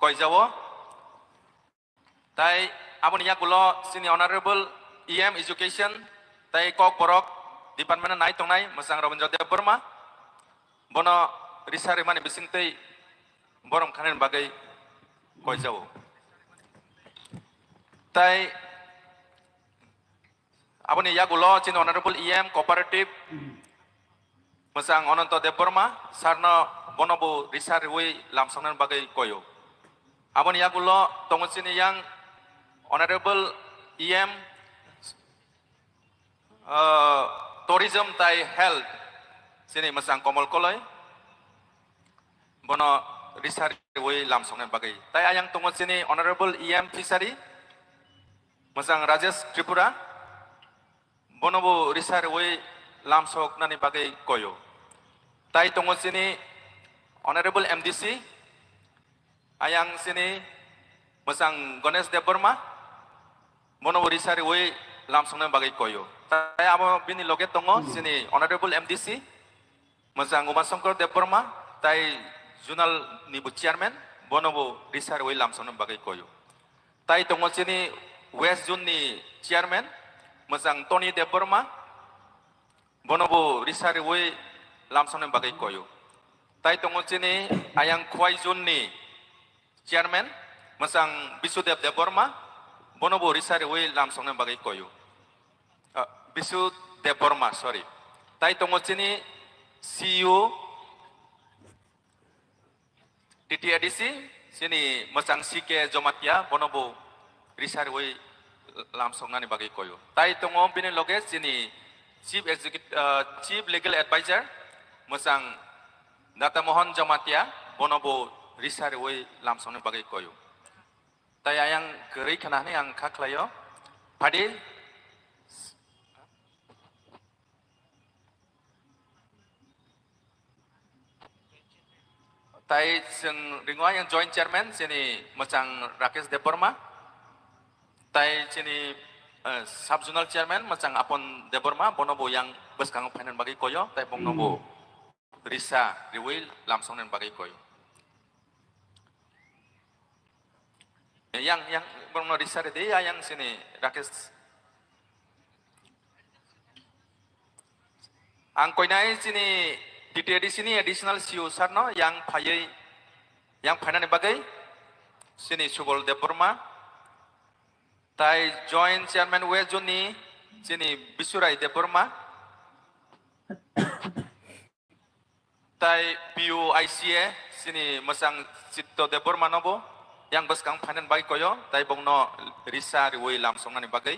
koijawo. Tai aboni yakulo sini honorable EM Education tai kok borok department nai tongnai masang Robinjo Deborma bono risari mani bising tei borom kanen bagai koijawo. Tai aboni yakulo sini honorable EM Cooperative masang Ononto Deborma sarno bonobo risari wei lamsongnan bagai koyo. Aboni yakulo tongon sini yang Honorable EM Tourism tai Health sini masang komol koloi bono risari wei lamsongnan bagai. Tai ayang tongon sini Honorable EM Fishery masang Rajesh Tripura bonobo risari wei lamsok nani bagai koyo. Tai tongon sini Honorable MDC ayang sini masang Ganesh Deborma bonobo risari wei lamsongnan bagai koyo. Tai amo bini loget tongo sini Honorable MDC masang Uma Songkor Deborma tai Jurnal Nibu Chairman bonobo risari wei lamsongnan bagai koyo. Tai tongo sini West Zone ni Chairman masang Tony Deborma bonobo risari wei lamsongnan bagai koyo. Tai tongo sini ayang Khwai Zone ni Chairman masang Bisudev Deborma bonobo risari wei lamsongnan bagai koyo. Bisu Deborma sorry. Tai tongo sini CEO TTADC sini masang Sike Jomatia bonobo risari wei lamsongnan bagai koyo. Tai tongo bini loge sini Chief Legal Advisor masang Data Mohon Jomatia bonobo risari wei lamsongnan bagai koyo. Tai ayang geri kanahni ang kaklayo Padil tai sing ringwa yang Joint Chairman sini masang Rakesh Deborma tai sini Sub-Zonal Chairman masang Apon Deborma bonobo yang beskang panen bagi koyo tai bonobo risa riwil lamsongnan bagi koyo. Yang bonobo risa dia yang sini Rakesh ang koinai sini di sini additional CEO sarno yang panen bagai sini Subol Deborma tai Joint Chairman West Zone sini Bisurai Deborma tai PUICA sini masang Cipto Deborma nobo yang beskang panen bagai koyo tai bongno risa riwei lamsongnan bagai